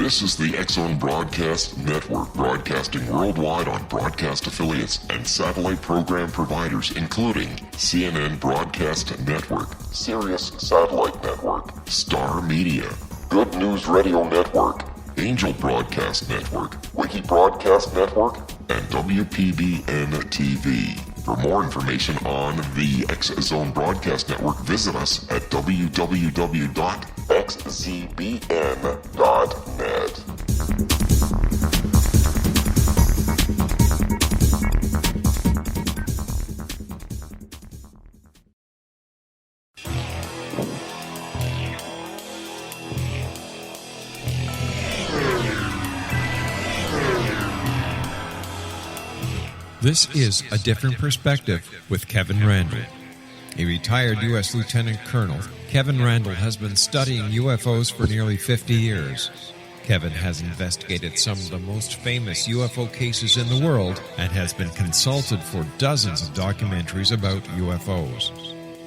This is the X-Zone Broadcast Network, broadcasting worldwide on broadcast affiliates and satellite program providers, including CNN Broadcast Network, Sirius Satellite Network, Star Media, Good News Radio Network, Angel Broadcast Network, Wiki Broadcast Network, and WPBN TV. For more information on the X-Zone Broadcast Network, visit us at www.xzbn.net. This is A Different Perspective with Kevin Randle. A retired U.S. Lieutenant Colonel, Kevin Randle has been studying UFOs for nearly 50 years. Kevin has investigated some of the most famous UFO cases in the world and has been consulted for dozens of documentaries about UFOs.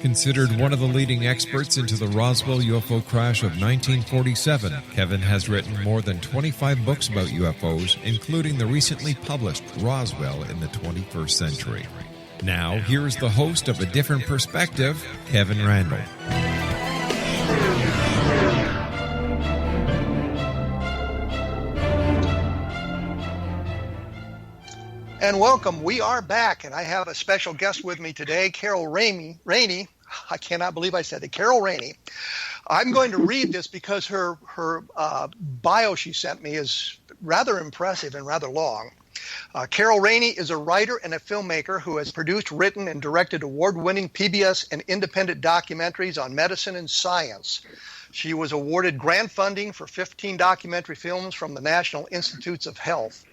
Considered one of the leading experts into the Roswell UFO crash of 1947, Kevin has written more than 25 books about UFOs, including the recently published Roswell in the 21st Century. Now, here's the host of A Different Perspective, Kevin Randle. And welcome. We are back, and I have a special guest with me today, Carol Rainey. I cannot believe I said it. Carol Rainey. I'm going to read this because her bio she sent me is rather impressive and rather long. Carol Rainey is a writer and a filmmaker who has produced, written, and directed award-winning PBS and independent documentaries on medicine and science. She was awarded grant funding for 15 documentary films from the National Institutes of Health.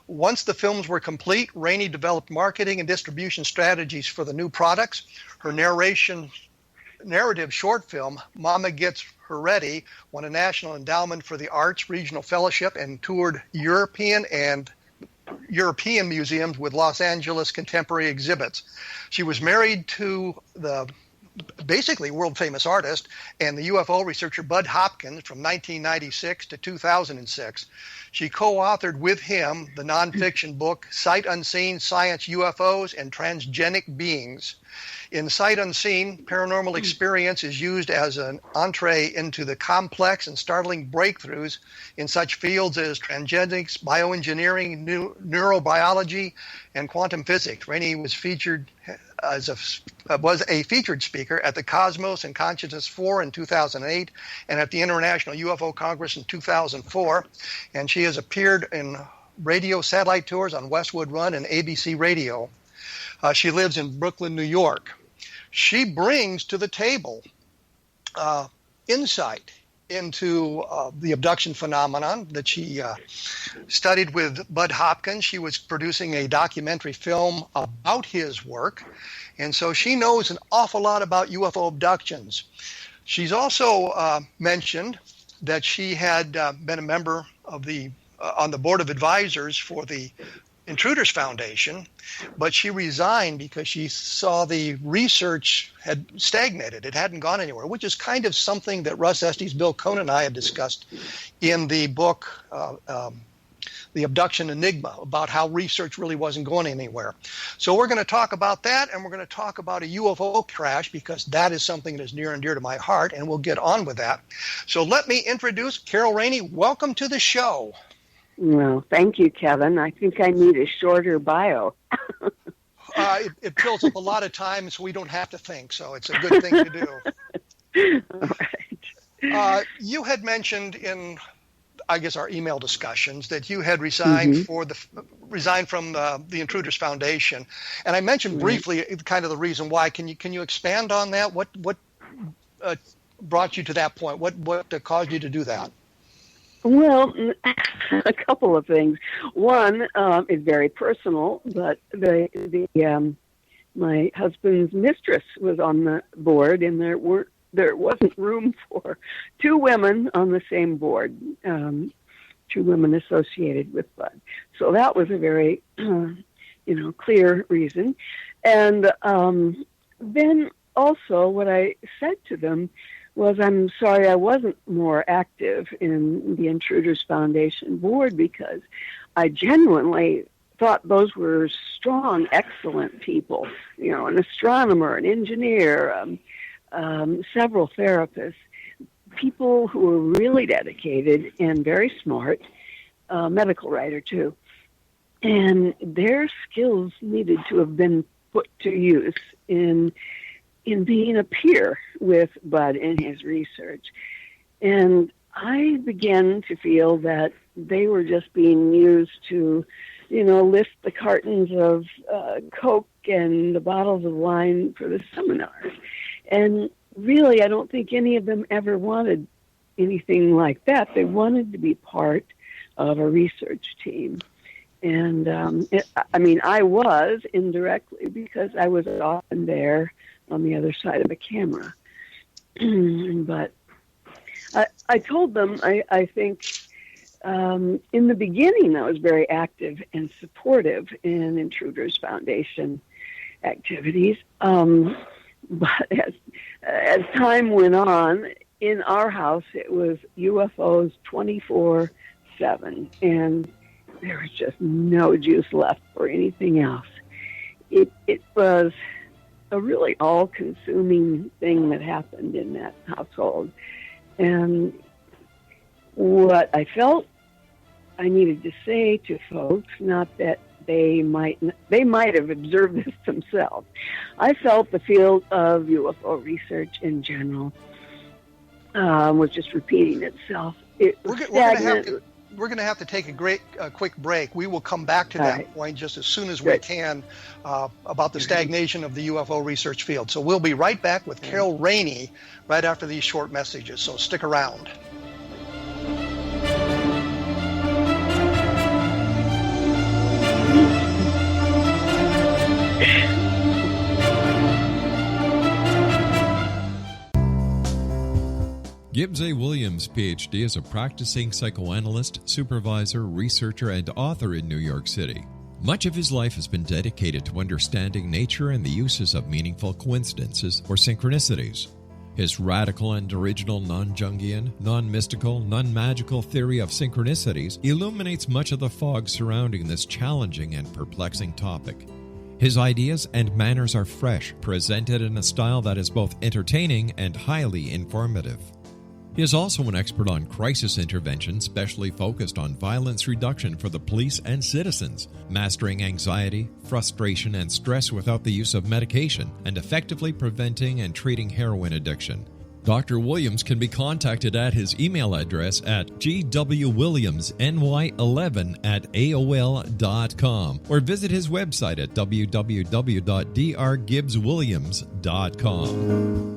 Once the films were complete, Rainey developed marketing and distribution strategies for the new products. Her narrative short film, Momma Gets Her Ready, won a National Endowment for the Arts Regional Fellowship and toured European museums with Los Angeles contemporary exhibits. She was married to the basically world-famous artist and the UFO researcher Budd Hopkins from 1996 to 2006. She co-authored with him the nonfiction book Sight Unseen, Science, UFOs and Transgenic Beings. In Sight Unseen, paranormal experience is used as an entrée into the complex and startling breakthroughs in such fields as transgenics, bioengin-eering, neurobiology, and quantum physics. Rainey was a featured speaker at the Cosmos and Consciousness 4 in 2008 and at the International UFO Congress in 2004. And she has appeared in radio satellite tours on Westwood Run and ABC Radio. She lives in Brooklyn, New York. She brings to the table insight into the abduction phenomenon that she studied with Budd Hopkins. She was producing a documentary film about his work, and so she knows an awful lot about UFO abductions. She's also mentioned that she had been a member of on the board of advisors for the Intruders Foundation, but she resigned because she saw the research had stagnated. It hadn't gone anywhere, which is kind of something that Russ Estes, Bill Cohn, and I have discussed in the book, The Abduction Enigma, about how research really wasn't going anywhere. So we're going to talk about that, and we're going to talk about a UFO crash, because that is something that is near and dear to my heart, and we'll get on with that. So let me introduce Carol Rainey. Welcome to the show. Well, thank you, Kevin. I think I need a shorter bio. It fills up a lot of time, so we don't have to think, so it's a good thing to do. All right. You had mentioned in, I guess, our email discussions that you had resigned resigned from the Intruders Foundation, and I mentioned briefly kind of the reason why. Can you expand on that? What brought you to that point? What caused you to do that? Well, a couple of things. One is very personal, but my husband's mistress was on the board, and there wasn't room for two women on the same board, two women associated with Budd. So that was a very, clear reason. And then also what I said to them was I'm sorry I wasn't more active in the Intruders Foundation board, because I genuinely thought those were strong, excellent people, an astronomer, an engineer, several therapists, people who were really dedicated and very smart, medical writer too. And their skills needed to have been put to use in being a peer with Budd in his research. And I began to feel that they were just being used to, lift the cartons of Coke and the bottles of wine for the seminars. And really, I don't think any of them ever wanted anything like that. They wanted to be part of a research team. And I was indirectly, because I was often there on the other side of the camera. But I told them, I think in the beginning I was very active and supportive in Intruders Foundation activities. But as time went on, in our house it was UFOs 24/7, and there was just no juice left for anything else. It was a really all-consuming thing that happened in that household. And what I felt I needed to say to folks, not that they might have observed this themselves, I felt the field of UFO research in general was just repeating itself. It was stagnant. We're going to have to take a quick break. We will come back to that point just as soon as we can about the stagnation of the UFO research field. So we'll be right back with Carol Rainey right after these short messages. So stick around. Gibbs A. Williams, Ph.D., is a practicing psychoanalyst, supervisor, researcher, and author in New York City. Much of his life has been dedicated to understanding nature and the uses of meaningful coincidences or synchronicities. His radical and original non-Jungian, non-mystical, non-magical theory of synchronicities illuminates much of the fog surrounding this challenging and perplexing topic. His ideas and manners are fresh, presented in a style that is both entertaining and highly informative. He is also an expert on crisis intervention, specially focused on violence reduction for the police and citizens, mastering anxiety, frustration, and stress without the use of medication, and effectively preventing and treating heroin addiction. Dr. Williams can be contacted at his email address at gwwilliamsny11@aol.com or visit his website at www.drgibbswilliams.com.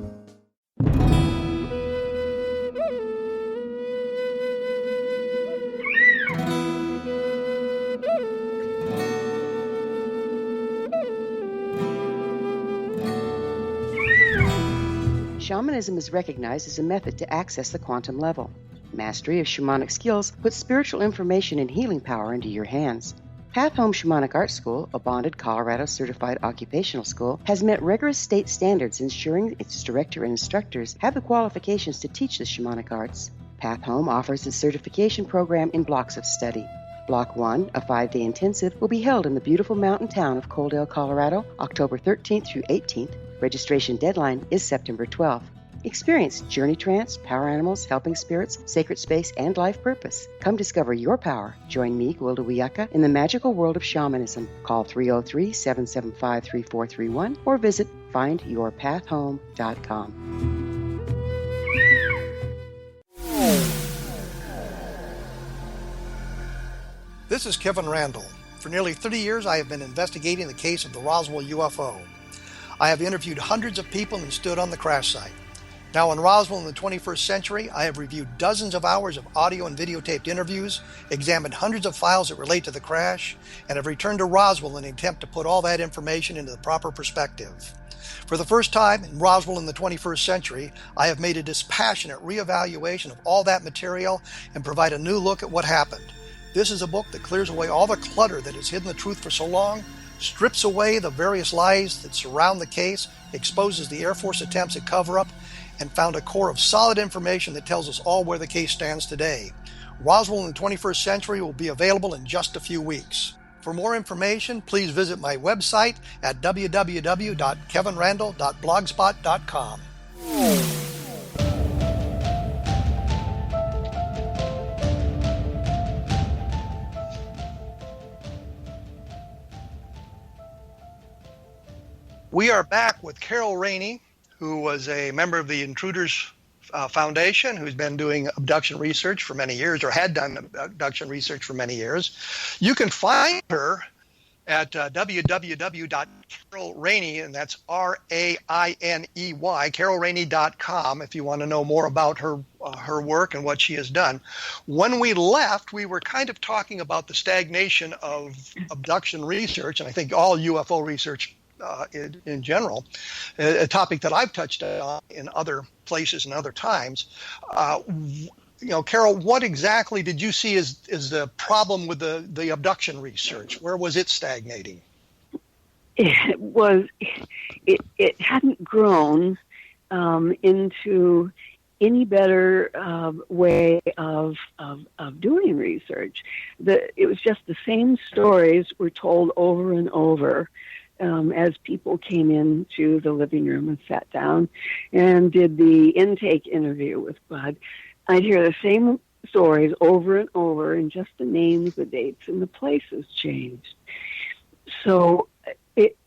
Shamanism is recognized as a method to access the quantum level. Mastery of shamanic skills puts spiritual information and healing power into your hands. Path Home Shamanic Art School, a bonded Colorado certified occupational school, has met rigorous state standards, ensuring its director and instructors have the qualifications to teach the shamanic arts. Path Home offers its certification program in blocks of study. Block 1, a 5-day intensive, will be held in the beautiful mountain town of Coaldale, Colorado, October 13th through 18th. Registration deadline is September 12th. Experience journey trance, power animals, helping spirits, sacred space, and life purpose. Come discover your power. Join me, Gwilda Wiyaka, in the magical world of shamanism. Call 303-775-3431 or visit findyourpathhome.com. This is Kevin Randle. For nearly 30 years, I have been investigating the case of the Roswell UFO. I have interviewed hundreds of people and stood on the crash site. Now in Roswell in the 21st century, I have reviewed dozens of hours of audio and videotaped interviews, examined hundreds of files that relate to the crash, and have returned to Roswell in an attempt to put all that information into the proper perspective. For the first time in Roswell in the 21st century, I have made a dispassionate reevaluation of all that material and provide a new look at what happened. This is a book that clears away all the clutter that has hidden the truth for so long, strips away the various lies that surround the case, exposes the Air Force attempts at cover-up, and found a core of solid information that tells us all where the case stands today. Roswell in the 21st Century will be available in just a few weeks. For more information, please visit my website at www.kevinrandle.blogspot.com. We are back with Carol Rainey, who was a member of the Intruders Foundation, who's been doing abduction research for many years, or had done abduction research for many years. You can find her at www.carolrainey, and that's Rainey, carolrainey.com, if you want to know more about her work and what she has done. When we left, we were kind of talking about the stagnation of abduction research, and I think all UFO research in general, a topic that I've touched on in other places and other times. Carol, what exactly did you see as the problem with the abduction research? Where was it stagnating? It hadn't grown into any better way of doing research. It was just the same stories were told over and over. As people came into the living room and sat down and did the intake interview with Budd, I'd hear the same stories over and over, and just the names, the dates, and the places changed. So it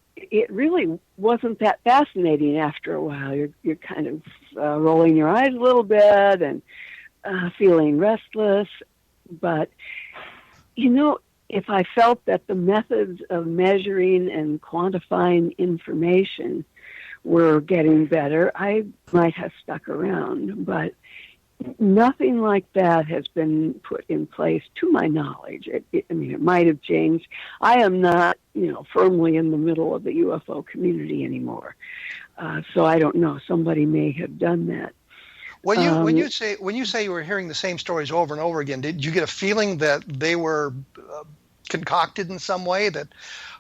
really wasn't that fascinating after a while. You're kind of rolling your eyes a little bit and feeling restless. But, if I felt that the methods of measuring and quantifying information were getting better, I might have stuck around. But nothing like that has been put in place to my knowledge. It might have changed. I am not, firmly in the middle of the UFO community anymore. So I don't know. Somebody may have done that. When you say you were hearing the same stories over and over again, did you get a feeling that they were concocted in some way, that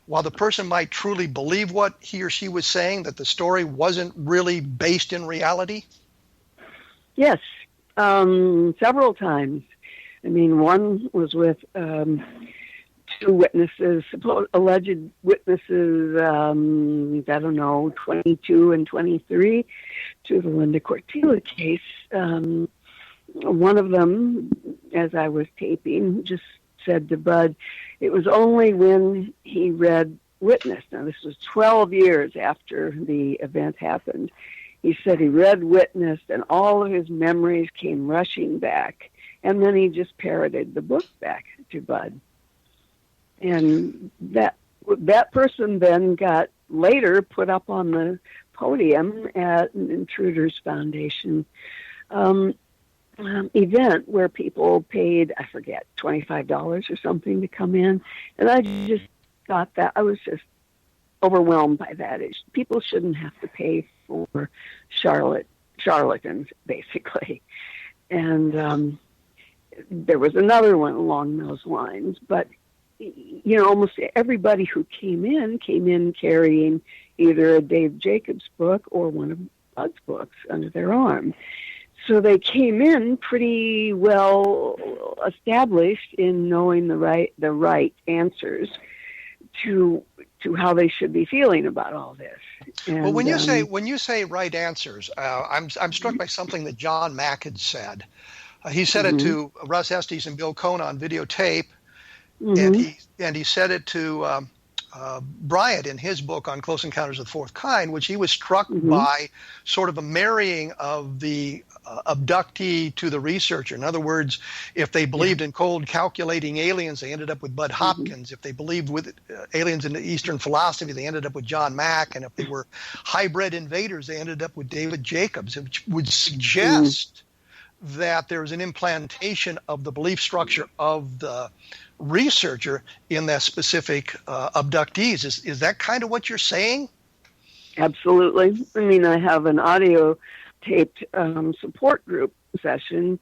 while the person might truly believe what he or she was saying, that the story wasn't really based in reality? Yes, several times. One was with two witnesses, alleged witnesses, 22 and 23, to the Linda Cortila case. One of them, as I was taping, just said to Budd, it was only when he read Witness. Now, this was 12 years after the event happened. He said he read Witness, and all of his memories came rushing back. And then he just parroted the book back to Budd. And that person then got later put up on the podium at an Intruders Foundation event where people paid, I forget, $25 or something to come in. And I just thought that I was just overwhelmed by that. People shouldn't have to pay for charlatans, basically. And there was another one along those lines. But, almost everybody who came in carrying either a Dave Jacobs book or one of Budd's books under their arm. So they came in pretty well established in knowing the right answers to how they should be feeling about all this. And, well, when you say right answers, I'm struck by something that John Mack had said. He said it to Russ Estes and Bill Cohn on videotape, and he said it to Bryant in his book on Close Encounters of the Fourth Kind, which he was struck by sort of a marrying of the abductee to the researcher. In other words, if they believed in cold calculating aliens, they ended up with Budd Hopkins. If they believed with aliens in the Eastern philosophy, they ended up with John Mack. And if they were hybrid invaders, they ended up with David Jacobs, which would suggest that there's an implantation of the belief structure of the researcher in that specific abductees. Is that kind of what you're saying? Absolutely. I have an audio taped support group session,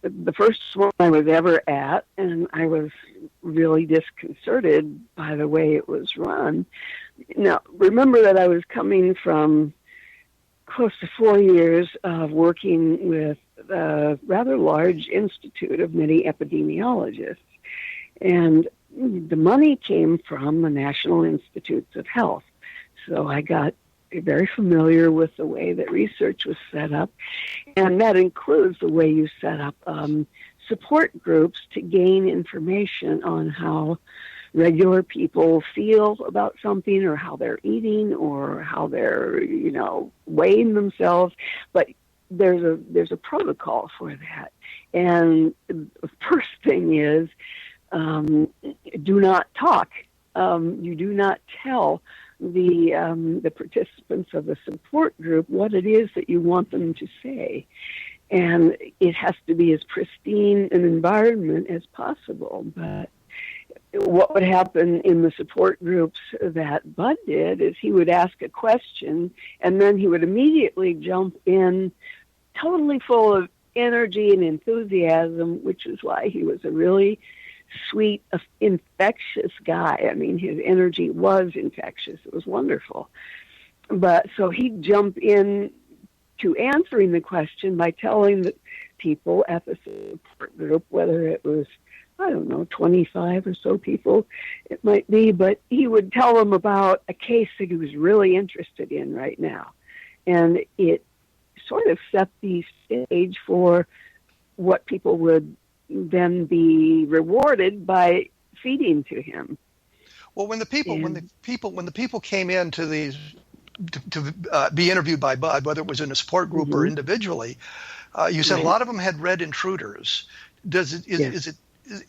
the first one I was ever at, and I was really disconcerted by the way it was run. Now, remember that I was coming from close to 4 years of working with a rather large institute of many epidemiologists. And the money came from the National Institutes of Health. So I got very familiar with the way that research was set up. And that includes the way you set up support groups to gain information on how regular people feel about something, or how they're eating, or how they're, weighing themselves. But there's a protocol for that. And the first thing is, do not talk. You do not tell the participants of the support group what it is that you want them to say. And it has to be as pristine an environment as possible. But what would happen in the support groups that Budd did is he would ask a question, and then he would immediately jump in totally full of energy and enthusiasm, which is why he was a really sweet, infectious guy. I mean, his energy was infectious. It was wonderful. But so he'd jump in to answering the question by telling the people at the support group, whether it was, 25 or so people it might be, but he would tell them about a case that he was really interested in right now. And it sort of set the stage for what people would then be rewarded by feeding to him. Well, when the people came in to these to be interviewed by Budd, whether it was in a support group or individually, you said a lot of them had read Intruders.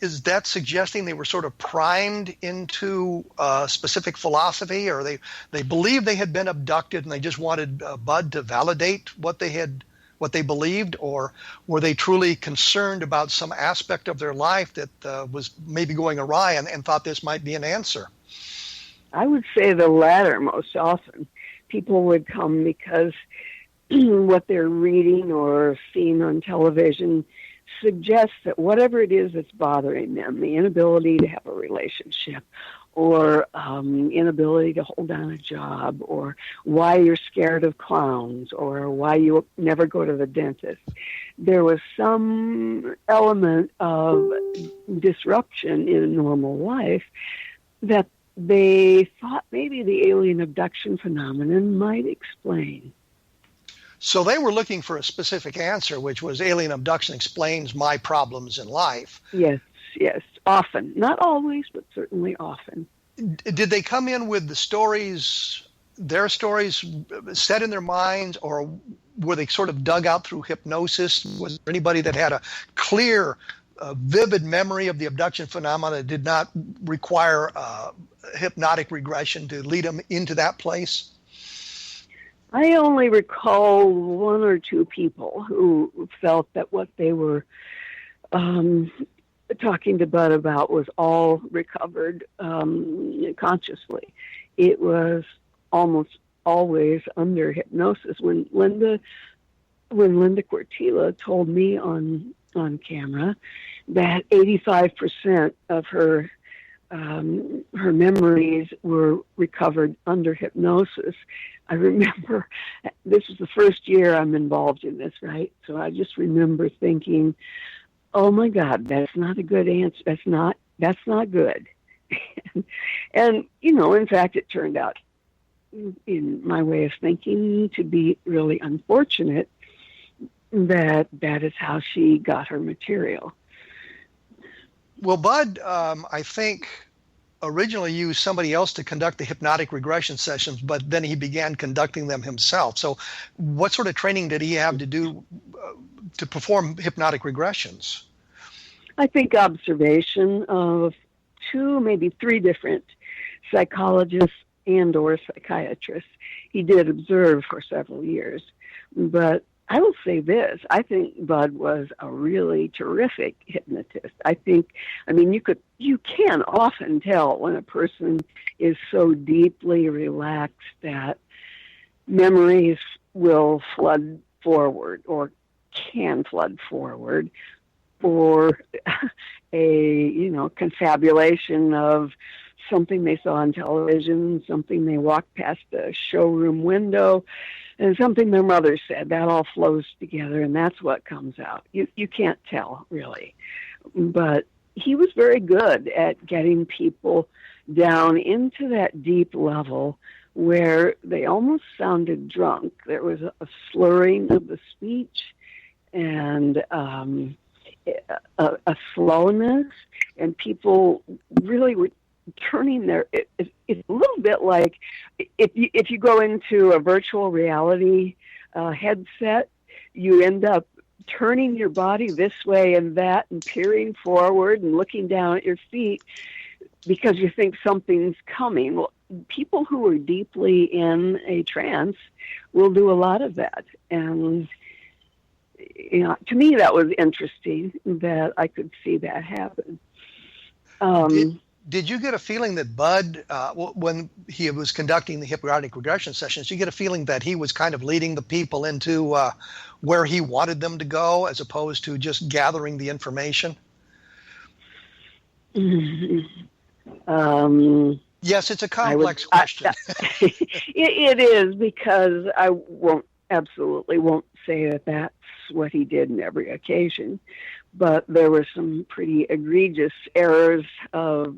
Is that suggesting they were sort of primed into specific philosophy, or they believed they had been abducted and they just wanted Budd to validate what they believed, or were they truly concerned about some aspect of their life that was maybe going awry and thought this might be an answer? I would say the latter most often. People would come because what they're reading or seeing on television suggests that whatever it is that's bothering them, the inability to have a relationship, or inability to hold down a job, or why you're scared of clowns, or why you never go to the dentist. There was some element of disruption in normal life that they thought maybe the alien abduction phenomenon might explain. So they were looking for a specific answer, which was alien abduction explains my problems in life. Yes, often. Not always, but certainly often. Did they come in with their stories set in their minds, or were they sort of dug out through hypnosis? Was there anybody that had a clear, vivid memory of the abduction phenomena that did not require hypnotic regression to lead them into that place? I only recall one or two people who felt that what they were talking to Budd about was all recovered consciously. It was almost always under hypnosis. When Linda Cortila told me on camera that 85% of her memories were recovered under hypnosis, I remember this was the first year I'm involved in this, right? So I just remember thinking, oh my God, that's not a good answer. That's not good. And, in fact, it turned out, in my way of thinking, to be really unfortunate that is how she got her material. Well, Budd, I think, originally used somebody else to conduct the hypnotic regression sessions, but then he began conducting them himself. So what sort of training did he have to do to perform hypnotic regressions? I think observation of 2, maybe 3 different psychologists and or psychiatrists. He did observe for several years. But I will say this, I think Budd was a really terrific hypnotist. You can often tell when a person is so deeply relaxed that memories will flood forward or can flood forward, or a confabulation of something they saw on television, something they walked past a showroom window, And something their mother said, that all flows together, and that's what comes out. You can't tell, really. But he was very good at getting people down into that deep level where they almost sounded drunk. There was a slurring of the speech and a slowness, and people really were turning their... It's a little bit like if you go into a virtual reality headset, you end up turning your body this way and that and peering forward and looking down at your feet because you think something's coming. Well, people who are deeply in a trance will do a lot of that. And, to me, that was interesting that I could see that happen. Did you get a feeling that Budd, when he was conducting the hypnotic regression sessions, you get a feeling that he was kind of leading the people into where he wanted them to go as opposed to just gathering the information? Yes, it's a complex question. It is, because I absolutely won't say that that's what he did in every occasion. But there were some pretty egregious errors of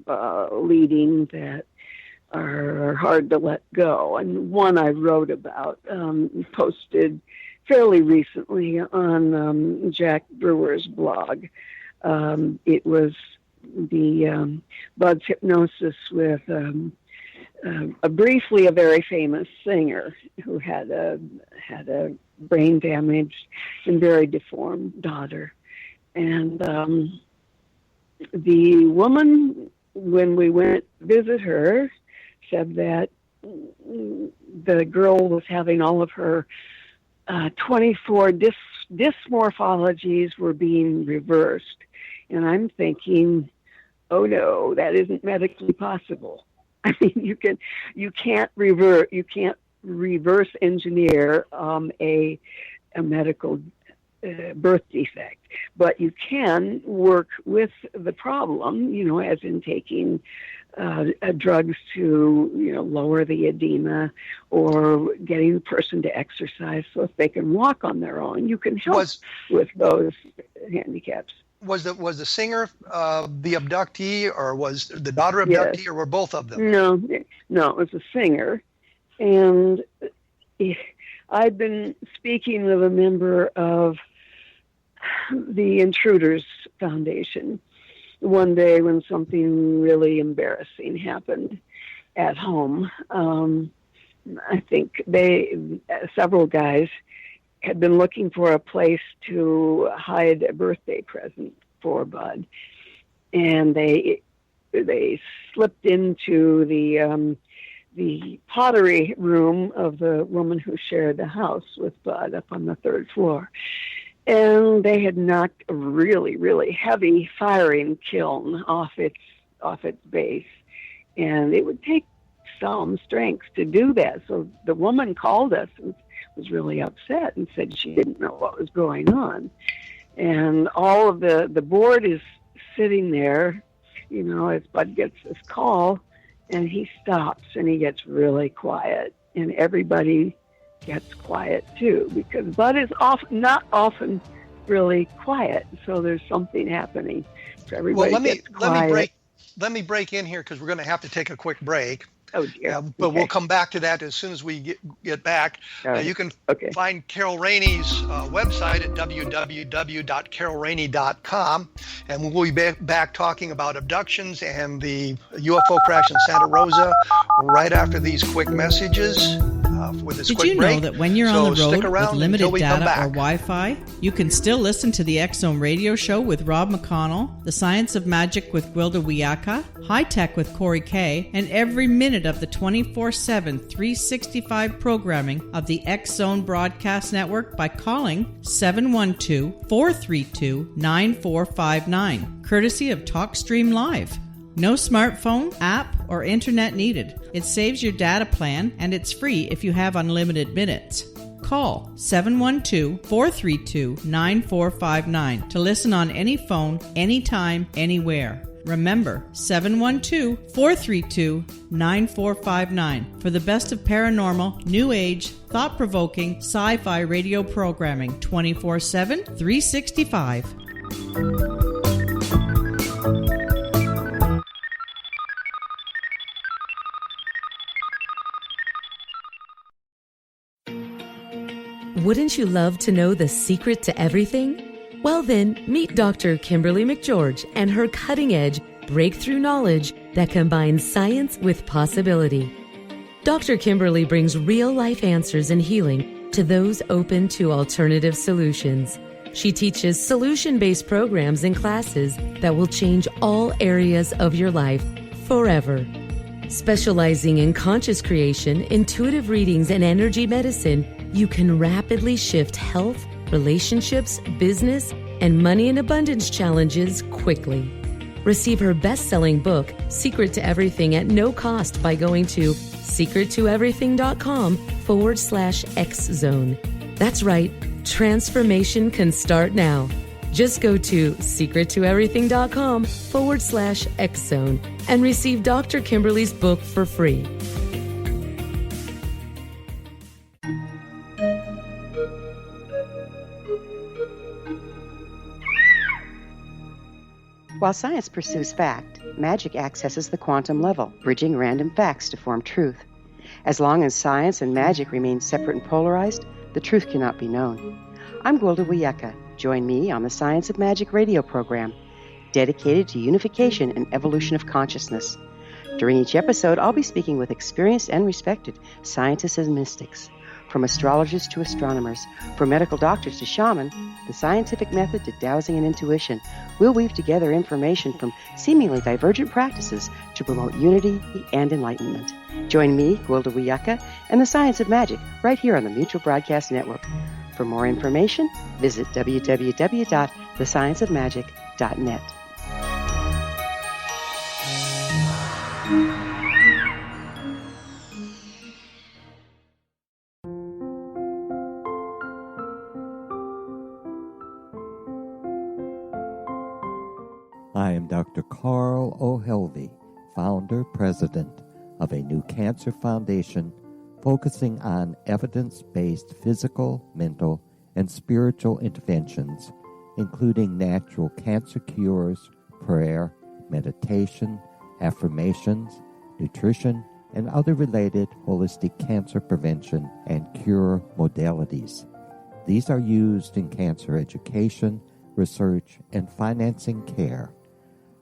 leading that are hard to let go. And one I wrote about, posted fairly recently on Jack Brewer's blog. It was the Budd's hypnosis with briefly a very famous singer who had a brain damaged and very deformed daughter. And the woman, when we went to visit her, said that the girl was having all of her 24 dysmorphologies were being reversed. And I'm thinking, oh no, that isn't medically possible. I mean, you can't reverse engineer a medical birth defect, but you can work with the problem, as in taking drugs to, lower the edema or getting the person to exercise so if they can walk on their own. You can help with those handicaps. Was the singer the abductee, or was the daughter abductee, yes, or were both of them? No, it was a singer. And I've been speaking with a member of the Intruders Foundation one day when something really embarrassing happened at home. I think several guys had been looking for a place to hide a birthday present for Budd, and they slipped into the pottery room of the woman who shared the house with Budd up on the third floor. And they had knocked a really, really heavy firing kiln off its base. And it would take some strength to do that. So the woman called us and was really upset and said she didn't know what was going on. And all of the board is sitting there, as Budd gets this call. And he stops and he gets really quiet, and everybody gets quiet too, because Budd is not often really quiet. So there's something happening. So everybody gets quiet. Let me break in here because we're going to have to take a quick break. Oh dear. But we'll come back to that as soon as we get back. You can find Carol Rainey's website at www.carolrainey.com, and we'll be back talking about abductions and the UFO crash in Santa Rosa right after these quick messages. With this Did quick you know break. that when you're on the road with limited data or Wi-Fi, you can still listen to the X-Zone Radio Show with Rob McConnell, The Science of Magic with Gwilda Wiyaka, High Tech with Corey Kay, and every minute of the 24/7, 365 programming of the X-Zone Broadcast Network by calling 712-432-9459, courtesy of TalkStream Live. No smartphone, app, or internet needed. It saves your data plan, and it's free if you have unlimited minutes. Call 712-432-9459 to listen on any phone, anytime, anywhere. Remember, 712-432-9459 for the best of paranormal, new age, thought-provoking, sci-fi radio programming 24/7, 365. Wouldn't you love to know the secret to everything? Well then, meet Dr. Kimberly McGeorge and her cutting-edge, breakthrough knowledge that combines science with possibility. Dr. Kimberly brings real-life answers and healing to those open to alternative solutions. She teaches solution-based programs and classes that will change all areas of your life forever. Specializing in conscious creation, intuitive readings, and energy medicine, you can rapidly shift health, relationships, business, and money and abundance challenges quickly. Receive her best-selling book, Secret to Everything, at no cost by going to secrettoeverything.com/X-Zone. That's right, transformation can start now. Just go to secrettoeverything.com/X-Zone and receive Dr. Kimberly's book for free. While science pursues fact, magic accesses the quantum level, bridging random facts to form truth. As long as science and magic remain separate and polarized, the truth cannot be known. I'm Gwilda Wiyaka. Join me on the Science of Magic radio program, dedicated to unification and evolution of consciousness. During each episode, I'll be speaking with experienced and respected scientists and mystics. From astrologers to astronomers, from medical doctors to shaman, the scientific method to dowsing and intuition, we'll weave together information from seemingly divergent practices to promote unity and enlightenment. Join me, Gwilda Wiyaka, and the Science of Magic right here on the Mutual Broadcast Network. For more information, visit www.thescienceofmagic.net. I am Dr. Carl O'Helvey, founder, president of a new cancer foundation focusing on evidence-based physical, mental, and spiritual interventions, including natural cancer cures, prayer, meditation, affirmations, nutrition, and other related holistic cancer prevention and cure modalities. These are used in cancer education, research, and financing care.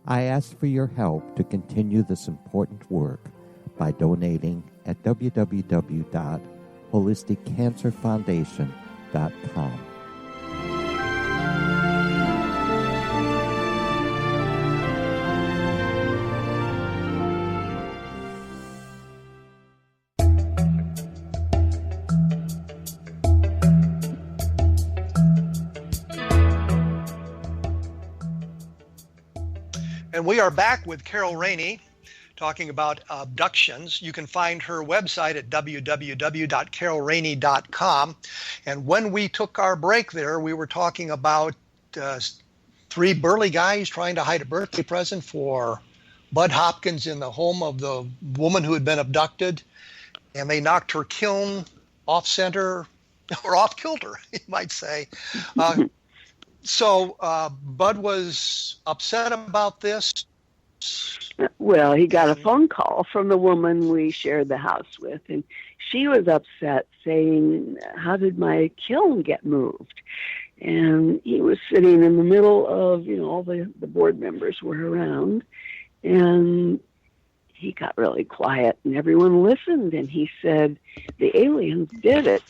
I ask for your help to continue this important work by donating at www.holisticcancerfoundation.com. And we are back with Carol Rainey talking about abductions. You can find her website at www.carolrainey.com. And when we took our break there, we were talking about three burly guys trying to hide a birthday present for Budd Hopkins in the home of the woman who had been abducted. And they knocked her kiln off center, or off kilter, you might say. So Budd was upset about this. Well, he got a phone call from the woman we shared the house with, and she was upset, saying, "How did my kiln get moved?" And he was sitting in the middle of, all the board members were around, and he got really quiet, and everyone listened, and he said, "The aliens did it."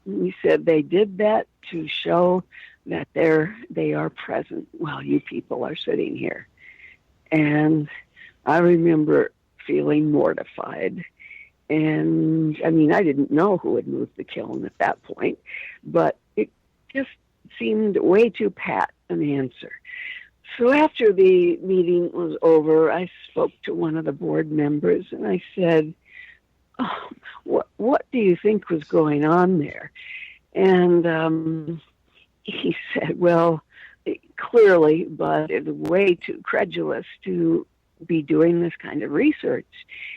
And he said they did that to show that they are present while you people are sitting here. And I remember feeling mortified. And I didn't know who had moved the kiln at that point, but it just seemed way too pat an answer. So after the meeting was over, I spoke to one of the board members and I said, "Oh, what do you think was going on there?" And he said, "Well, clearly, Budd is way too credulous to be doing this kind of research.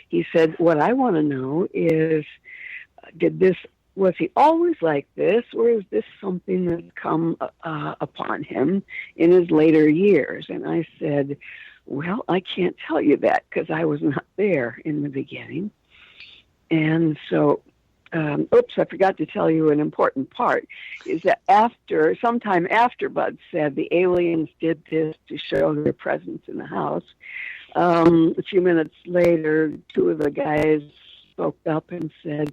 He said, what I want to know is, was he always like this, or is this something that's come upon him in his later years? And I said, well, I can't tell you that because I was not there in the beginning. And so, I forgot to tell you an important part, is that sometime after Budd said the aliens did this to show their presence in the house, a few minutes later, two of the guys spoke up and said,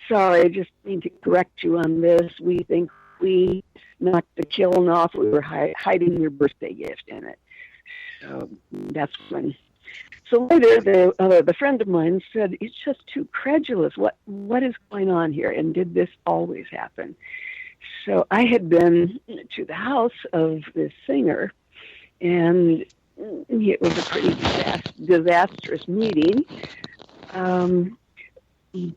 sorry, I just need to correct you on this. We think we knocked the kiln off. We were hiding your birthday gift in it. So that's when. So later, the friend of mine said, it's just too credulous. What is going on here? And did this always happen? So I had been to the house of this singer, and it was a pretty disastrous meeting.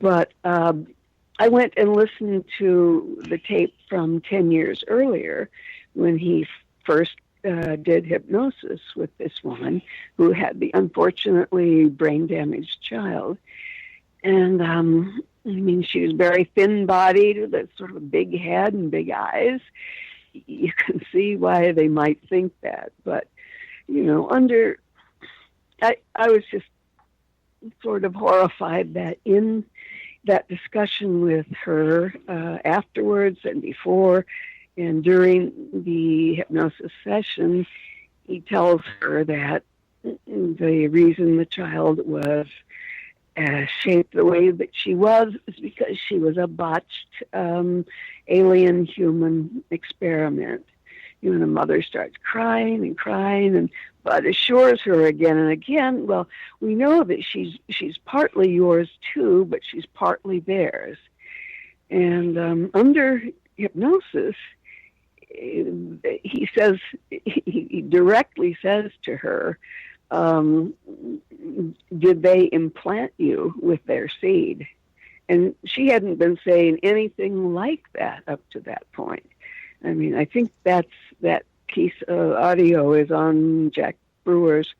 But I went and listened to the tape from 10 years earlier when he first did hypnosis with this woman who had the unfortunately brain-damaged child. And, she was very thin-bodied with a sort of a big head and big eyes. You can see why they might think that. But, I was just sort of horrified that in that discussion with her afterwards and before and during the hypnosis session, he tells her that the reason the child was shaped the way that she was is because she was a botched alien-human experiment. The mother starts crying and crying, and Budd assures her again and again, well, we know that she's partly yours too, but she's partly theirs. And under hypnosis, he directly says to her, did they implant you with their seed? And she hadn't been saying anything like that up to that point. I think that piece of audio is on Jack Brewer's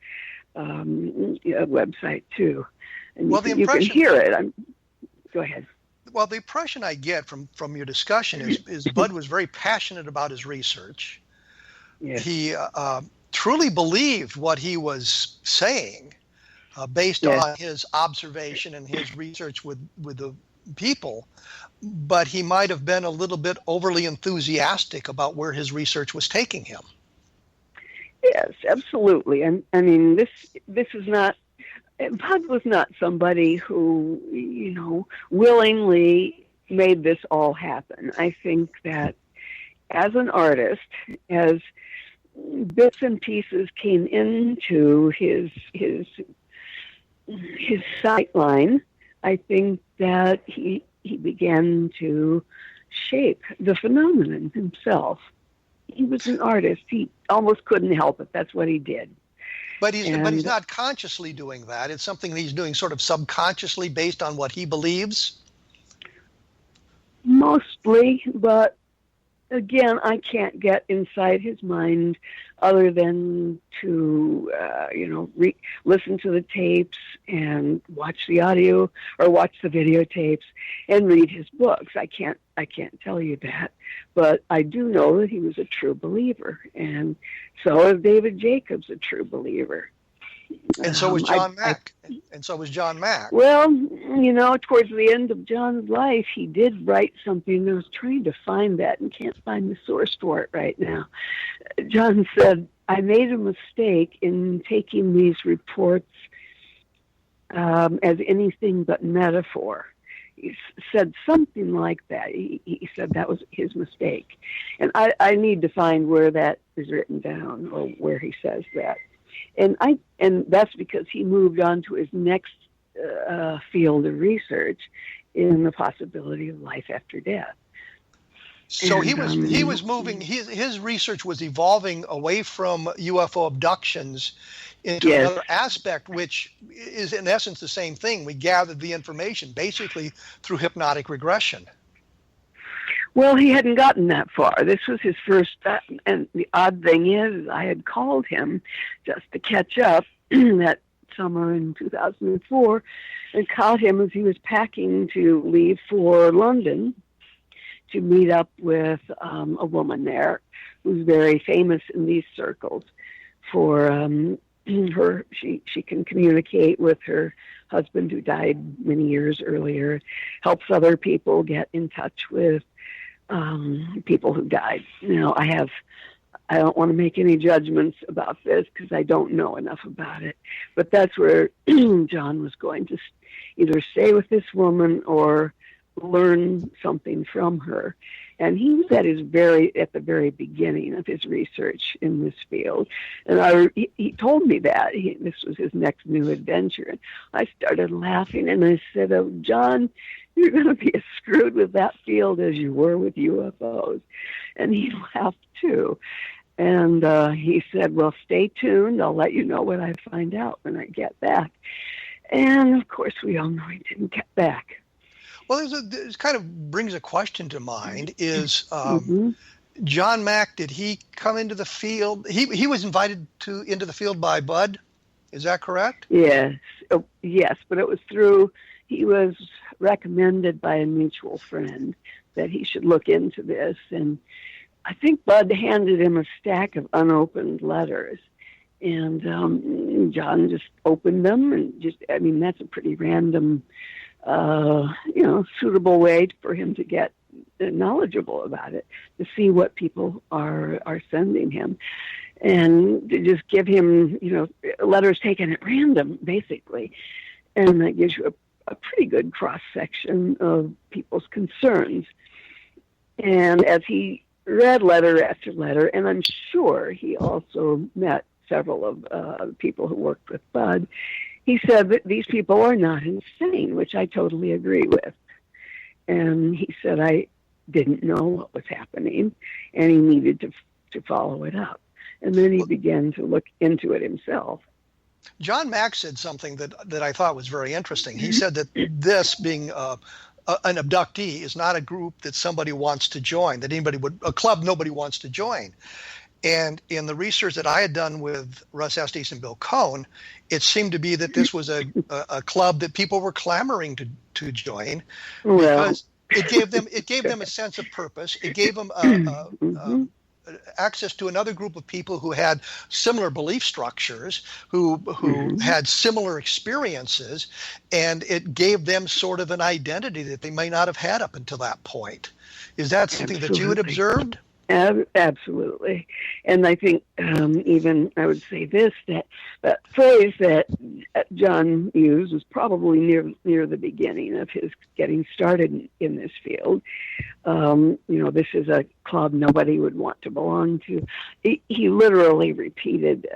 website too. And you can hear it. Go ahead. Well, the impression I get from your discussion is Budd was very passionate about his research. Yes. He truly believed what he was saying based on his observation and his research with the people, but he might have been a little bit overly enthusiastic about where his research was taking him. Yes, absolutely. And this is not, Budd was not somebody who, willingly made this all happen. I think that as an artist, as bits and pieces came into his sightline, I think that he began to shape the phenomenon himself. He was an artist. He almost couldn't help it. That's what he did. But he's not consciously doing that. It's something that he's doing sort of subconsciously based on what he believes. Mostly, but again, I can't get inside his mind other than to, listen to the tapes and watch the audio or watch the videotapes and read his books. I can't tell you that, but I do know that he was a true believer, and so is David Jacobs a true believer. And so was John Mack. And so was John Mack. Well, towards the end of John's life, he did write something. I was trying to find that and can't find the source for it right now. John said, I made a mistake in taking these reports as anything but metaphor. He said something like that. He said that was his mistake. And I need to find where that is written down or where he says that. And that's because he moved on to his next field of research in the possibility of life after death. So he was moving. His research was evolving away from UFO abductions into another aspect, which is in essence the same thing. We gathered the information basically through hypnotic regression. Well, he hadn't gotten that far. This was his first, and the odd thing is, I had called him just to catch up that summer in 2004, and caught him as he was packing to leave for London to meet up with a woman there who's very famous in these circles for her. She can communicate with her husband who died many years earlier, helps other people get in touch with people who died. Now, I don't want to make any judgments about this because I don't know enough about it, but that's where John was going to either stay with this woman or learn something from her. And he was at the very beginning of his research in this field. And he told me that this was his next new adventure. And I started laughing and I said, "Oh, John, you're going to be as screwed with that field as you were with UFOs." And he laughed too. And he said, "Well, stay tuned. I'll let you know what I find out when I get back." And of course, we all know he didn't get back. Well, this kind of brings a question to mind. Is John Mack, did he come into the field? He was invited into the field by Budd. Is that correct? Yes. Oh, yes, but it was he was recommended by a mutual friend that he should look into this. And I think Budd handed him a stack of unopened letters. And John just opened them and that's a pretty random suitable way for him to get knowledgeable about it, to see what people are sending him, and to just give him, letters taken at random, basically. And that gives you a pretty good cross-section of people's concerns. And as he read letter after letter, and I'm sure he also met several of people who worked with Budd, he said that these people are not insane, which I totally agree with. And he said I didn't know what was happening, and he needed to follow it up. And then he began to look into it himself. John Mack said something that I thought was very interesting. He said that this, being an abductee, is not a group that somebody wants to join, a club nobody wants to join. And in the research that I had done with Russ Estes and Bill Cohn, it seemed to be that this was a club that people were clamoring to join, because it gave them a sense of purpose. It gave them access to another group of people who had similar belief structures, who had similar experiences, and it gave them sort of an identity that they may not have had up until that point. Is that something that you had observed? Absolutely. And I think even I would say this, that phrase that John used was probably near the beginning of his getting started in this field. This is a club nobody would want to belong to. He literally repeated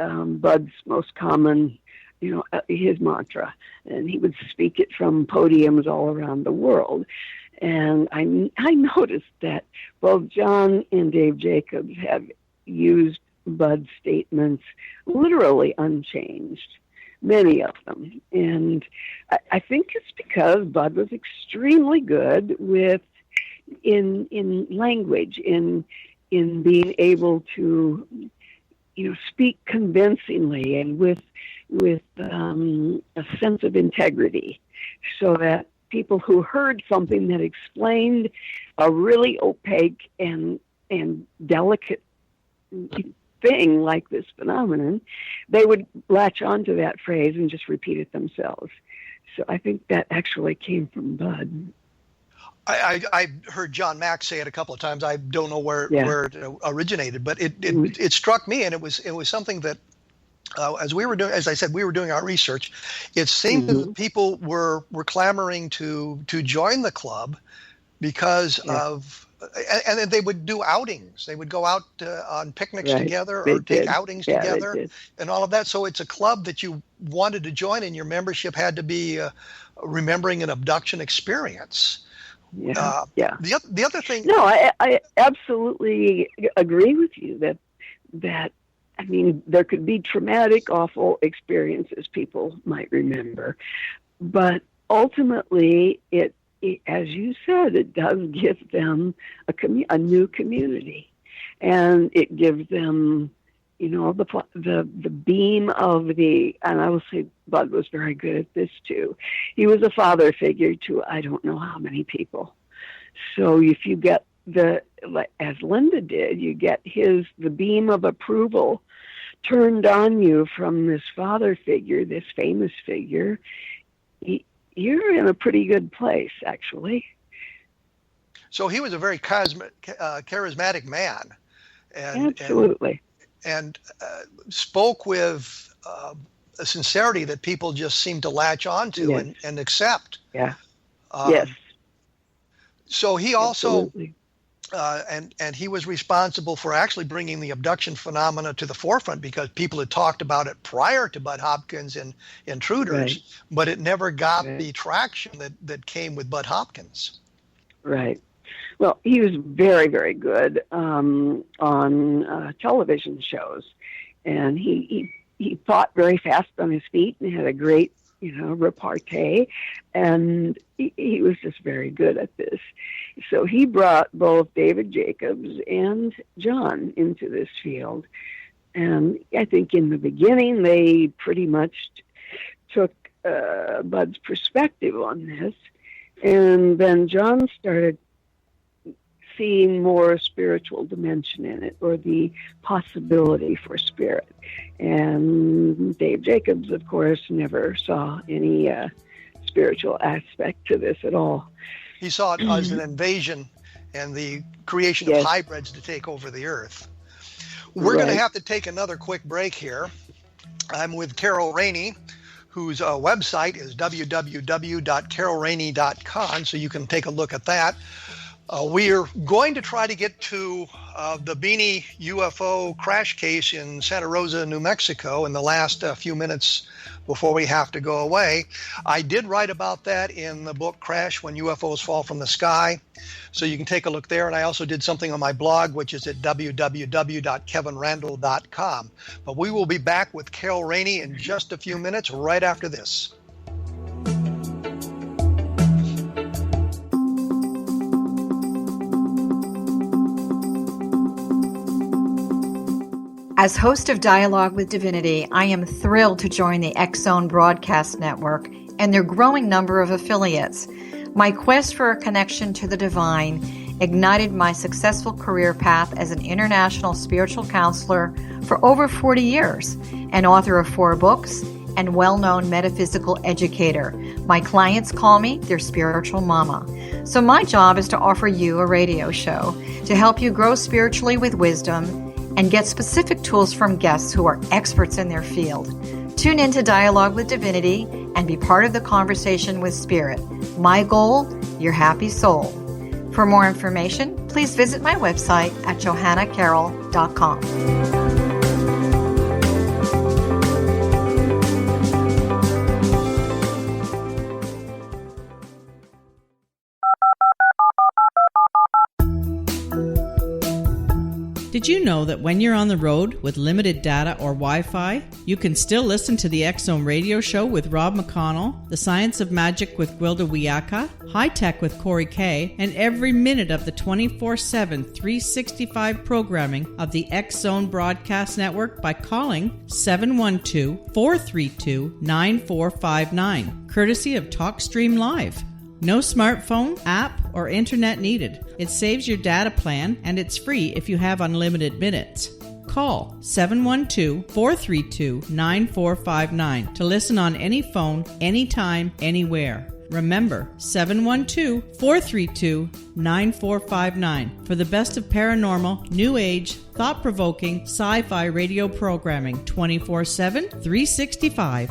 Budd's most common, his mantra, and he would speak it from podiums all around the world. And I noticed that both John and Dave Jacobs have used Budd's statements literally unchanged, many of them. And I think it's because Budd was extremely good in language, in being able to, speak convincingly and with a sense of integrity, so that people who heard something that explained a really opaque and delicate thing like this phenomenon, they would latch onto that phrase and just repeat it themselves. So I think that actually came from Budd. I heard John Mack say it a couple of times. I don't know where it originated, but it struck me, and it was something that, as I said, we were doing our research. It seemed that people were clamoring to join the club because of, and then they would do outings. They would go out on picnics together, or take outings together, and all of that. So it's a club that you wanted to join, and your membership had to be remembering an abduction experience. The other thing. No, I absolutely agree with you that. I mean, there could be traumatic, awful experiences people might remember, but ultimately it as you said, it does give them a new community, and it gives them, the beam of the. And I will say, Budd was very good at this too. He was a father figure to I don't know how many people. So if you get as Linda did, you get the beam of approval turned on you from this father figure, this famous figure, you're in a pretty good place, actually. So he was a very charismatic man. Absolutely. And spoke with a sincerity that people just seem to latch onto and accept. Yeah. Yes. So he also, and he was responsible for actually bringing the abduction phenomena to the forefront, because people had talked about it prior to Budd Hopkins and Intruders, but it never got the traction that came with Budd Hopkins. Right. Well, he was very, very good on television shows, and he fought very fast on his feet and had a great repartee, and he was just very good at this. So he brought both David Jacobs and John into this field, and I think in the beginning they pretty much took Budd's perspective on this, and then John started seeing more spiritual dimension in it, or the possibility for spirit. And Dave Jacobs, of course, never saw any spiritual aspect to this at all. He saw it as an invasion and the creation of hybrids to take over the earth. We're going to have to take another quick break here. I'm with Carol Rainey, whose website is www.carolrainey.com, so you can take a look at that. We're going to try to get to the Beanie UFO crash case in Santa Rosa, New Mexico in the last few minutes before we have to go away. I did write about that in the book Crash When UFOs Fall from the Sky, so you can take a look there. And I also did something on my blog, which is at www.kevinrandle.com. But we will be back with Carol Rainey in just a few minutes, right after this. As host of Dialogue with Divinity, I am thrilled to join the X-Zone Broadcast Network and their growing number of affiliates. My quest for a connection to the divine ignited my successful career path as an international spiritual counselor for over 40 years, an author of 4 books, and well-known metaphysical educator. My clients call me their spiritual mama. So my job is to offer you a radio show to help you grow spiritually with wisdom and get specific tools from guests who are experts in their field. Tune in to Dialogue with Divinity and be part of the conversation with Spirit. My goal, your happy soul. For more information, please visit my website at johannacarroll.com. Did you know that when you're on the road with limited data or Wi-Fi, you can still listen to the X-Zone radio show with Rob McConnell, The Science of Magic with Gwilda Wiyaka, High Tech with Corey Kay, and every minute of the 24/7, 365 programming of the X-Zone Broadcast Network by calling 712-432-9459, courtesy of TalkStream Live. No smartphone, app, or internet needed. It saves your data plan, and it's free if you have unlimited minutes. Call 712-432-9459 to listen on any phone, anytime, anywhere. Remember, 712-432-9459 for the best of paranormal, new age, thought-provoking, sci-fi radio programming 24/7, 365.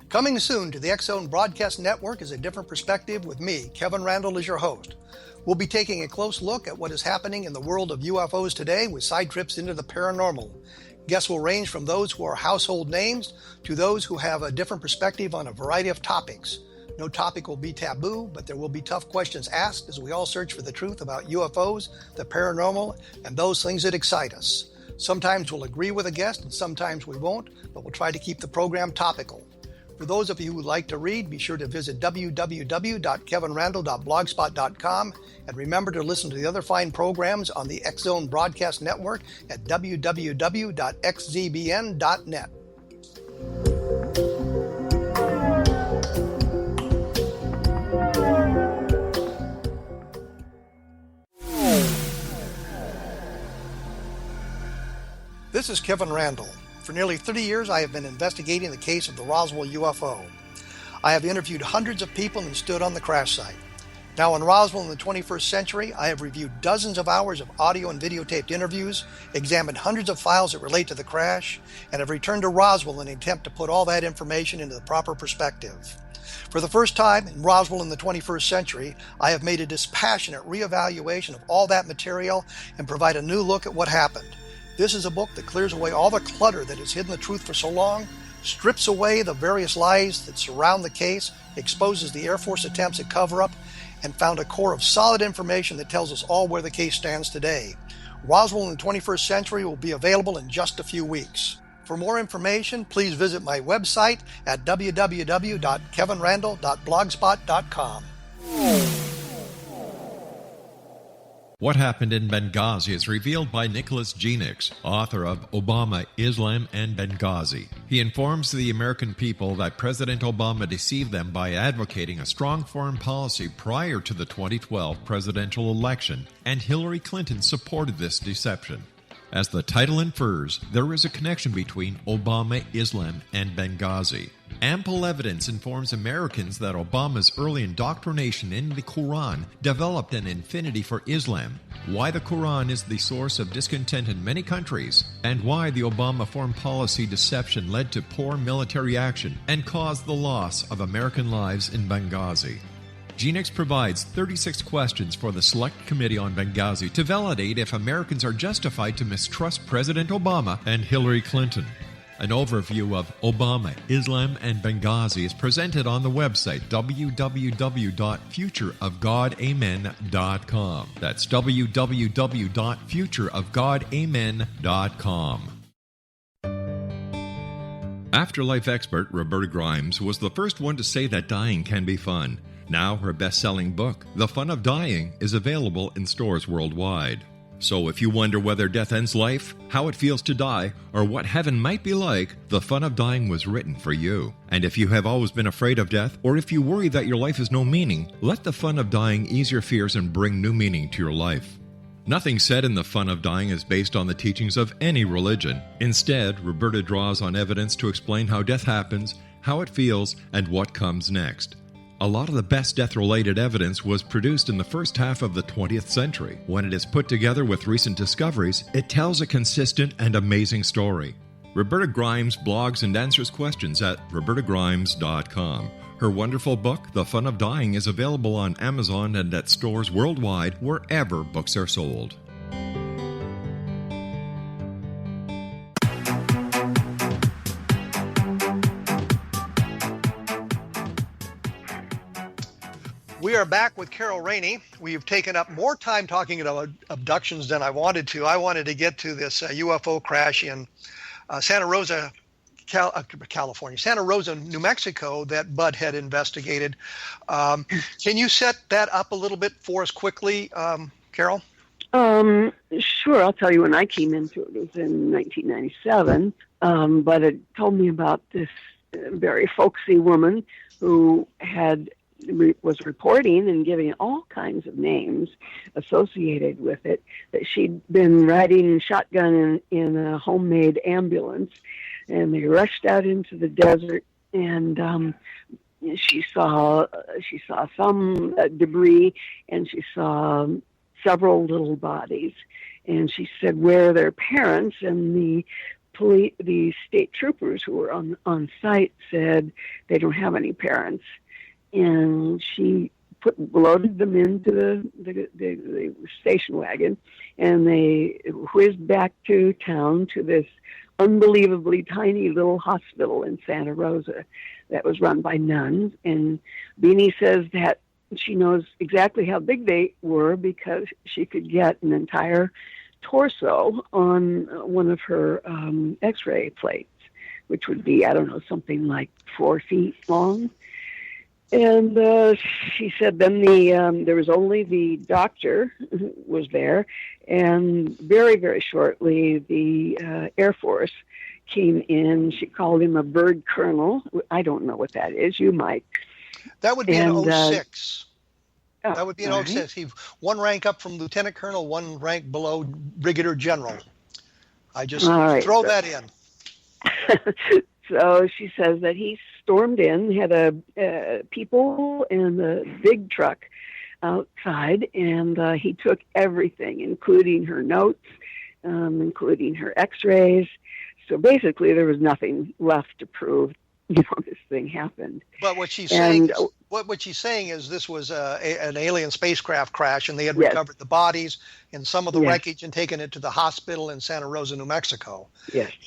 Coming soon to the X-Zone Broadcast Network is A Different Perspective with me, Kevin Randle, as your host. We'll be taking a close look at what is happening in the world of UFOs today with side trips into the paranormal. Guests will range from those who are household names to those who have a different perspective on a variety of topics. No topic will be taboo, but there will be tough questions asked as we all search for the truth about UFOs, the paranormal, and those things that excite us. Sometimes we'll agree with a guest and sometimes we won't, but we'll try to keep the program topical. For those of you who would like to read, be sure to visit www.kevinrandle.blogspot.com and remember to listen to the other fine programs on the X Zone Broadcast Network at www.xzbn.net. This is Kevin Randle. For nearly 30 years, I have been investigating the case of the Roswell UFO. I have interviewed hundreds of people and stood on the crash site. Now in Roswell in the 21st century, I have reviewed dozens of hours of audio and videotaped interviews, examined hundreds of files that relate to the crash, and have returned to Roswell in an attempt to put all that information into the proper perspective. For the first time in Roswell in the 21st century, I have made a dispassionate reevaluation of all that material and provide a new look at what happened. This is a book that clears away all the clutter that has hidden the truth for so long, strips away the various lies that surround the case, exposes the Air Force attempts at cover-up, and found a core of solid information that tells us all where the case stands today. Roswell in the 21st century will be available in just a few weeks. For more information, please visit my website at www.kevinrandle.blogspot.com. What Happened in Benghazi is revealed by Nicholas Genix, author of Obama, Islam, and Benghazi. He informs the American people that President Obama deceived them by advocating a strong foreign policy prior to the 2012 presidential election, and Hillary Clinton supported this deception. As the title infers, there is a connection between Obama, Islam, and Benghazi. Ample evidence informs Americans that Obama's early indoctrination in the Quran developed an affinity for Islam, why the Quran is the source of discontent in many countries, and why the Obama foreign policy deception led to poor military action and caused the loss of American lives in Benghazi. Genix provides 36 questions for the Select Committee on Benghazi to validate if Americans are justified to mistrust President Obama and Hillary Clinton. An overview of Obama, Islam, and Benghazi is presented on the website www.futureofgodamen.com. That's www.futureofgodamen.com. Afterlife expert Roberta Grimes was the first one to say that dying can be fun. Now her best-selling book, The Fun of Dying, is available in stores worldwide. So if you wonder whether death ends life, how it feels to die, or what heaven might be like, The Fun of Dying was written for you. And if you have always been afraid of death, or if you worry that your life has no meaning, let The Fun of Dying ease your fears and bring new meaning to your life. Nothing said in The Fun of Dying is based on the teachings of any religion. Instead, Roberta draws on evidence to explain how death happens, how it feels, and what comes next. A lot of the best death-related evidence was produced in the first half of the 20th century. When it is put together with recent discoveries, it tells a consistent and amazing story. Roberta Grimes blogs and answers questions at robertagrimes.com. Her wonderful book, The Fun of Dying, is available on Amazon and at stores worldwide wherever books are sold. We are back with Carol Rainey. We've taken up more time talking about abductions than I wanted to. I wanted to get to this UFO crash in Santa Rosa, California, Santa Rosa, New Mexico, that Budd had investigated. Can you set that up a little bit for us quickly, Carol? Sure. I'll tell you when I came into it. It was in 1997. But it told me about this very folksy woman who was reporting and giving all kinds of names associated with it, that she'd been riding shotgun in a homemade ambulance, and they rushed out into the desert, and she saw some debris, and she saw several little bodies, and she said where their parents, and the state troopers who were on site said they don't have any parents. And she loaded them into the station wagon, and they whizzed back to town to this unbelievably tiny little hospital in Santa Rosa that was run by nuns. And Beanie says that she knows exactly how big they were because she could get an entire torso on one of her x-ray plates, which would be, I don't know, something like 4 feet long. And she said then there was only the doctor who was there, and very, very shortly the Air Force came in. She called him a bird colonel. I don't know what that is. You might. That would be in 06. Oh, that would be in 06. He one rank up from lieutenant colonel, one rank below brigadier general. I just throw that in. So she says that he stormed in, had people and a big truck outside, and he took everything, including her notes, including her x-rays. So basically there was nothing left to prove, this thing happened. But what she's saying is, what she's saying is this was an alien spacecraft crash, and they had recovered the bodies and some of the wreckage and taken it to the hospital in Santa Rosa, New Mexico.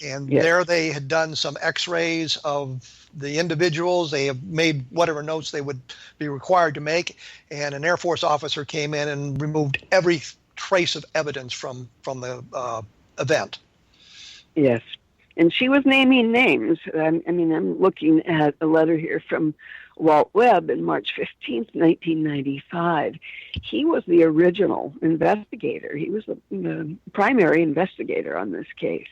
And there they had done some x-rays of the individuals. They have made whatever notes they would be required to make, and an Air Force officer came in and removed every trace of evidence from the event. Yes. And she was naming names. I'm looking at a letter here from Walt Webb in March 15th, 1995. He was the original investigator. He was the primary investigator on this case.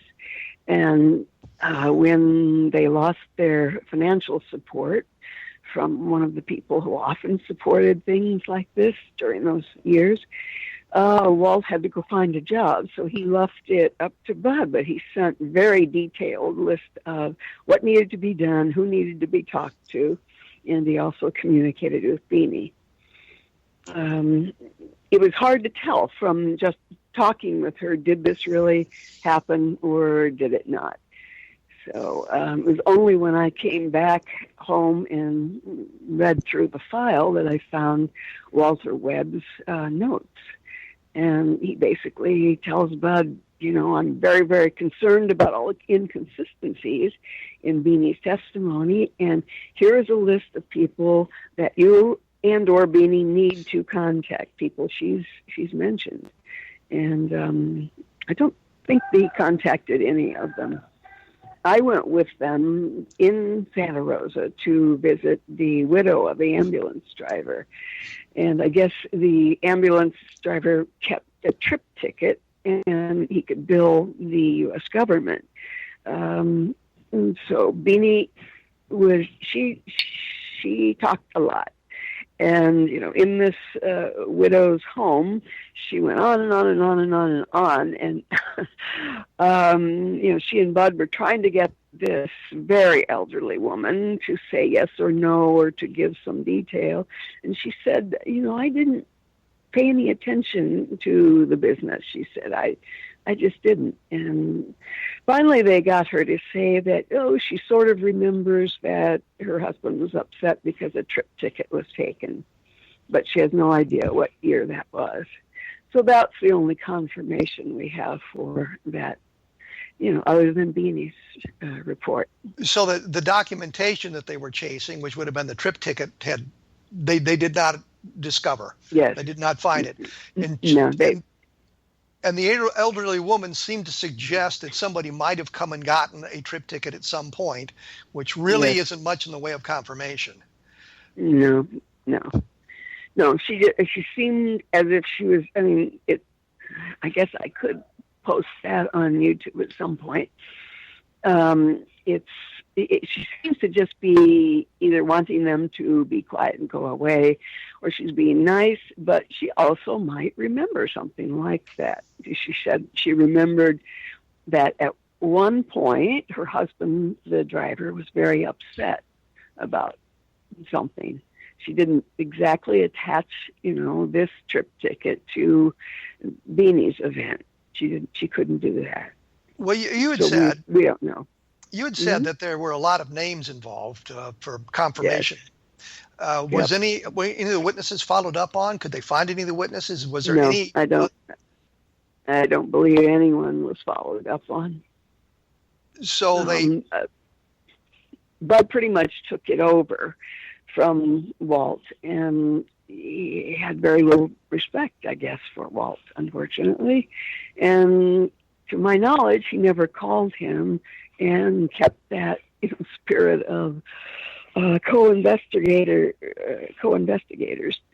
And when they lost their financial support from one of the people who often supported things like this during those years, Walt had to go find a job, so he left it up to Budd, but he sent a very detailed list of what needed to be done, who needed to be talked to, and he also communicated with Beanie. It was hard to tell from just talking with her, did this really happen or did it not? So it was only when I came back home and read through the file that I found Walter Webb's notes. And he basically tells Budd, I'm very, very concerned about all the inconsistencies in Beanie's testimony, and here is a list of people that you and or Beanie need to contact, people she's mentioned. And I don't think they contacted any of them. I went with them in Santa Rosa to visit the widow of the ambulance driver. And I guess the ambulance driver kept a trip ticket and he could bill the U.S. government. And so Beanie she talked a lot. And, in this widow's home, she went on and on and on and on and on. And, she and Budd were trying to get this very elderly woman to say yes or no or to give some detail. And she said, I didn't pay any attention to the business. She said, I just didn't. And finally they got her to say that, she sort of remembers that her husband was upset because a trip ticket was taken, but she has no idea what year that was. So that's the only confirmation we have for that, other than Beanie's report. So the documentation that they were chasing, which would have been the trip ticket, they did not discover. Yes. They did not find it. And the elderly woman seemed to suggest that somebody might have come and gotten a trip ticket at some point, which really isn't much in the way of confirmation. No. She seemed as if she was. I guess I could post that on YouTube at some point. She seems to just be either wanting them to be quiet and go away, or she's being nice, but she also might remember something like that. She said she remembered that at one point her husband, the driver, was very upset about something. She didn't exactly attach, this trip ticket to Beanie's event. She couldn't do that. Well, you had said we don't know. You had said that there were a lot of names involved for confirmation. Yes. Was any of the witnesses followed up on? Could they find any of the witnesses? Was there any? I don't believe anyone was followed up on. So Budd pretty much took it over from Walt, and he had very little respect, I guess, for Walt, unfortunately. And to my knowledge, he never called him and kept that spirit of co-investigators.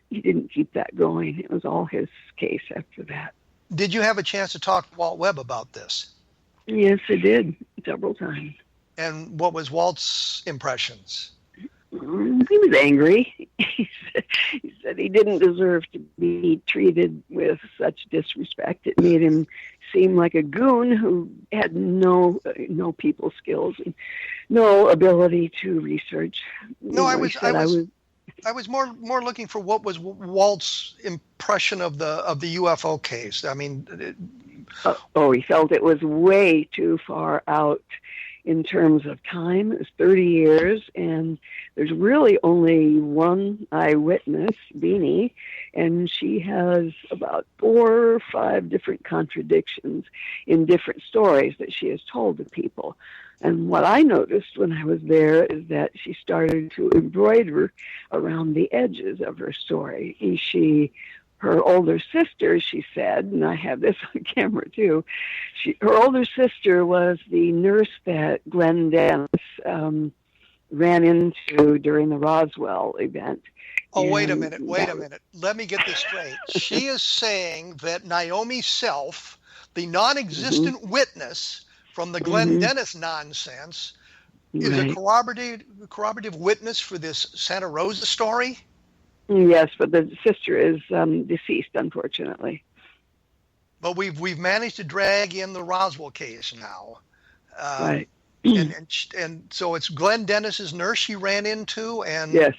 He didn't keep that going. It was all his case after that. Did you have a chance to talk to Walt Webb about this? Yes, I did, several times. And what was Walt's impressions? He was angry. He said he didn't deserve to be treated with such disrespect. It made him seem like a goon who had no people skills and no ability to research. No, I was more looking for what was Walt's impression of the UFO case. I mean, he felt it was way too far out in terms of time. It was 30 years, and there's really only one eyewitness, Beanie, and she has about 4 or 5 different contradictions in different stories that she has told to people. And what I noticed when I was there is that she started to embroider around the edges of her story. Her older sister, she said, and I have this on camera too, her older sister was the nurse that Glenn Dennis ran into during the Roswell event. Oh, wait a minute. Let me get this straight. She is saying that Naomi Self, the non-existent witness from the Glenn Dennis nonsense, is a corroborative witness for this Santa Rosa story? Yes, but the sister is deceased, unfortunately. But we've managed to drag in the Roswell case now, right? And so it's Glenn Dennis's nurse she ran into, and yes.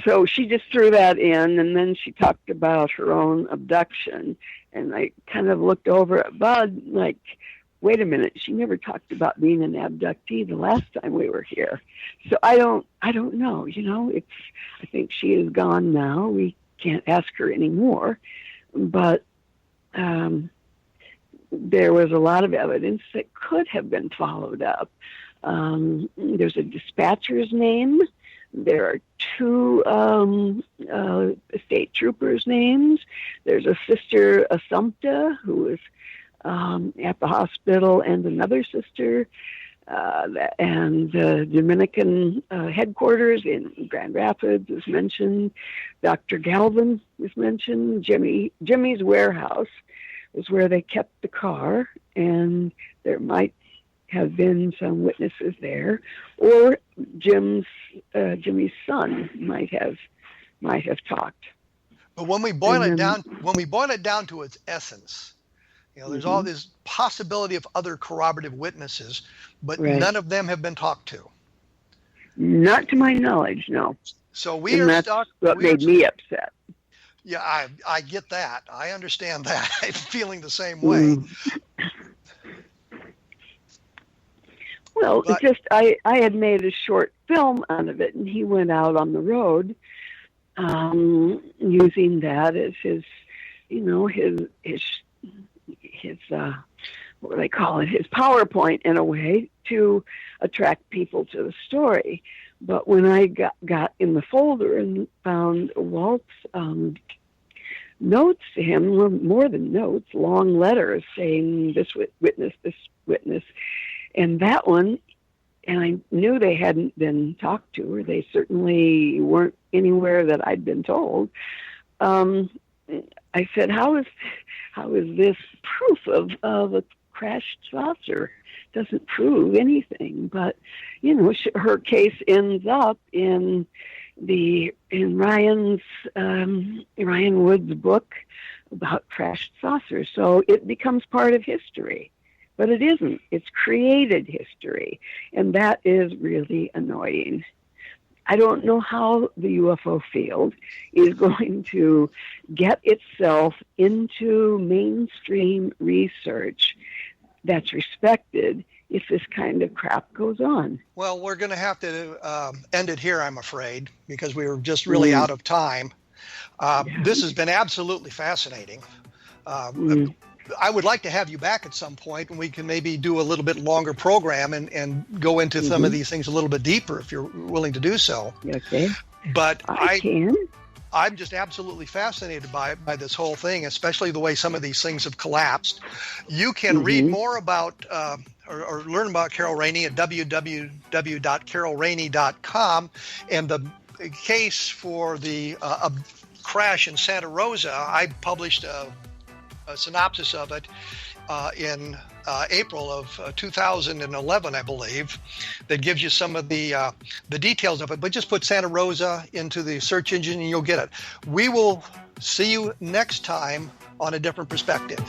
So she just threw that in, and then she talked about her own abduction, and I kind of looked over at Budd like, wait a minute, she never talked about being an abductee the last time we were here. So I don't know, I think she is gone now. We can't ask her anymore. But there was a lot of evidence that could have been followed up. There's a dispatcher's name. There are 2 state troopers' names. There's a sister, Assumpta, who was at the hospital, and another sister, and the Dominican headquarters in Grand Rapids was mentioned. Dr. Galvin was mentioned. Jimmy's warehouse was where they kept the car, and there might have been some witnesses there, or Jimmy's son might have talked. But when we boil it down to its essence, there's all this possibility of other corroborative witnesses, but none of them have been talked to. Not to my knowledge, no. So that's stuck. What made me upset. Yeah, I get that. I understand that. I'm feeling the same way. Well, I had made a short film out of it, and he went out on the road using that as his what do they call it? His PowerPoint, in a way, to attract people to the story. But when I got in the folder and found Walt's notes to him, more than notes, long letters saying this witness, and that one, and I knew they hadn't been talked to, or they certainly weren't anywhere that I'd been told. I said, how is this proof of a crashed saucer? Doesn't prove anything. But her case ends up in Ryan Wood's book about crashed saucers. So it becomes part of history. But it isn't. It's created history, and that is really annoying. I don't know how the UFO field is going to get itself into mainstream research that's respected if this kind of crap goes on. Well, we're going to have to end it here, I'm afraid, because we were just really out of time. This has been absolutely fascinating. I would like to have you back at some point, and we can maybe do a little bit longer program and go into some of these things a little bit deeper if you're willing to do so. Okay. But I can. I'm just absolutely fascinated by this whole thing, especially the way some of these things have collapsed. You can read more about or learn about Carol Rainey at www.carolrainey.com. And the case for the crash in Santa Rosa, I published a synopsis of it in April of 2011, I believe, that gives you some of the details of it. But just put Santa Rosa into the search engine and you'll get it. We will see you next time on A Different Perspective.